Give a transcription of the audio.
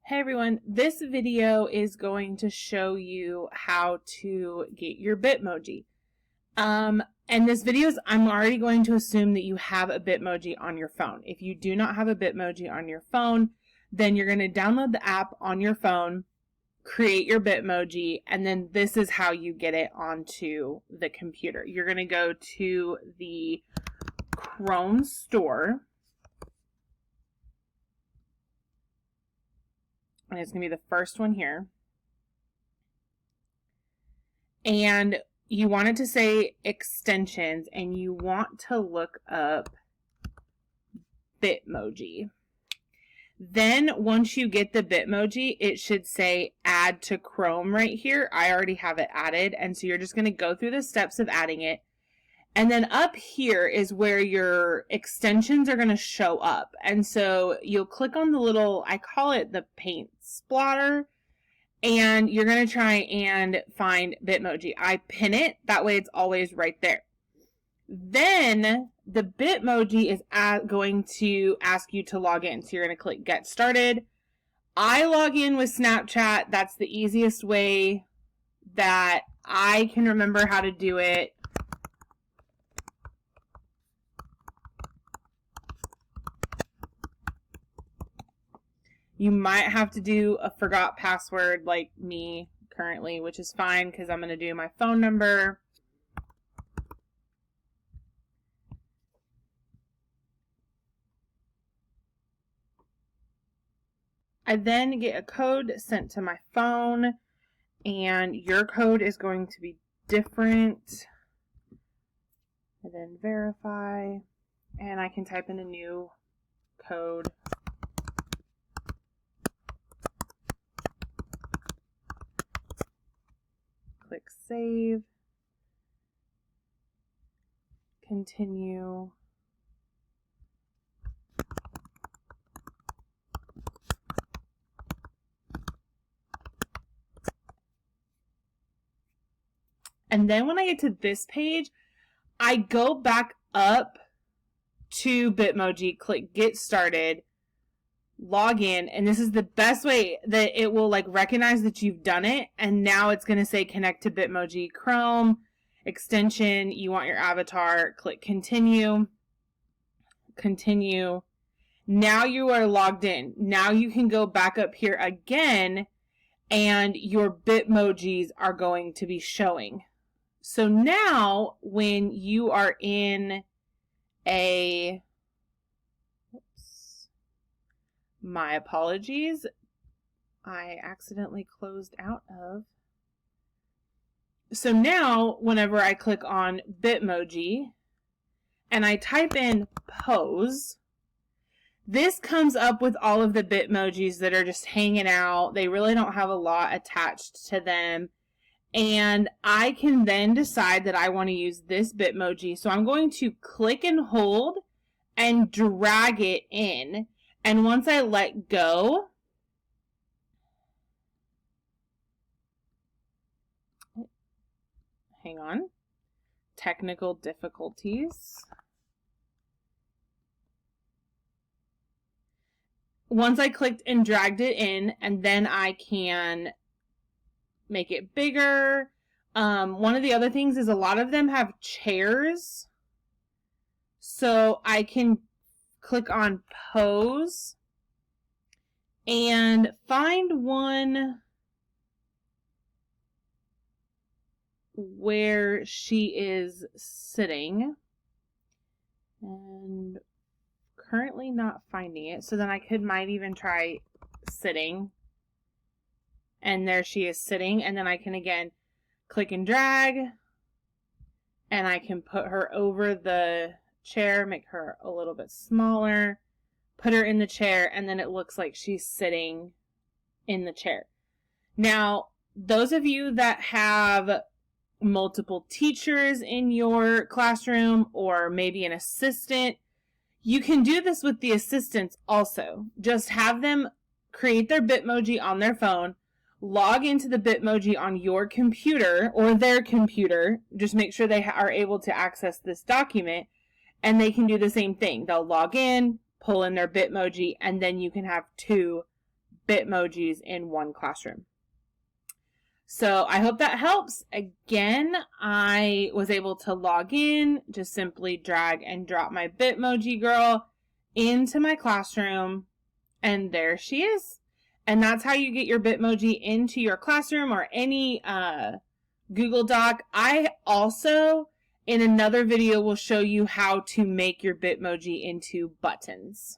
Hey everyone, this video is going to show you how to get your Bitmoji. And this video is, I'm already going to assume that you have a Bitmoji on your phone. If you do not have a Bitmoji on your phone, then you're going to download the app on your phone, create your Bitmoji, and then this is how you get it onto the computer. You're going to go to the Chrome store. And it's going to be the first one here. And you want it to say extensions, and you want to look up Bitmoji. Then once you get the Bitmoji, it should say add to Chrome right here. I already have it added, and so you're just going to go through the steps of adding it. And then up here is where your extensions are going to show up. And so you'll click on the little, I call it the paint splatter, and you're going to try and find Bitmoji. I pin it, that way it's always right there. Then the Bitmoji is going to ask you to log in. So you're going to click Get Started. I log in with Snapchat. That's the easiest way that I can remember how to do it. You might have to do a forgot password like me currently, which is fine because I'm going to do my phone number. I then get a code sent to my phone, and your code is going to be different. I then verify, and I can type in a new code. Click Save, Continue, and then when I get to this page, I go back up to Bitmoji, click Get Started, log in, and this is the best way that it will recognize that you've done it. And now it's going to say connect to Bitmoji Chrome extension. You want your avatar, click continue. Now you are logged in. Now you can go back up here again, and your Bitmojis are going to be showing. So now when you are in my apologies, I accidentally closed out of. So now, whenever I click on Bitmoji and I type in pose, this comes up with all of the Bitmojis that are just hanging out. They really don't have a lot attached to them. And I can then decide that I want to use this Bitmoji. So I'm going to click and hold and drag it in. And once I let go, hang on, technical difficulties. Once I clicked and dragged it in, and then I can make it bigger. One of the other things is a lot of them have chairs. So I can click on pose and find one where she is sitting, and currently not finding it. So then I might even try sitting, and there she is sitting. And then I can again click and drag, and I can put her over the chair, make her a little bit smaller, put her in the chair, and then it looks like she's sitting in the chair. Now, those of you that have multiple teachers in your classroom, or maybe an assistant, you can do this with the assistants also. Just have them create their Bitmoji on their phone, log into the Bitmoji on your computer or their computer, just make sure they are able to access this document, and they can do the same thing. They'll log in, pull in their Bitmoji, and then you can have two Bitmojis in one classroom. So I hope that helps. Again, I was able to log in, just simply drag and drop my Bitmoji girl into my classroom, and there she is. And that's how you get your Bitmoji into your classroom or any Google Doc. I also, in another video, will show you how to make your Bitmoji into buttons.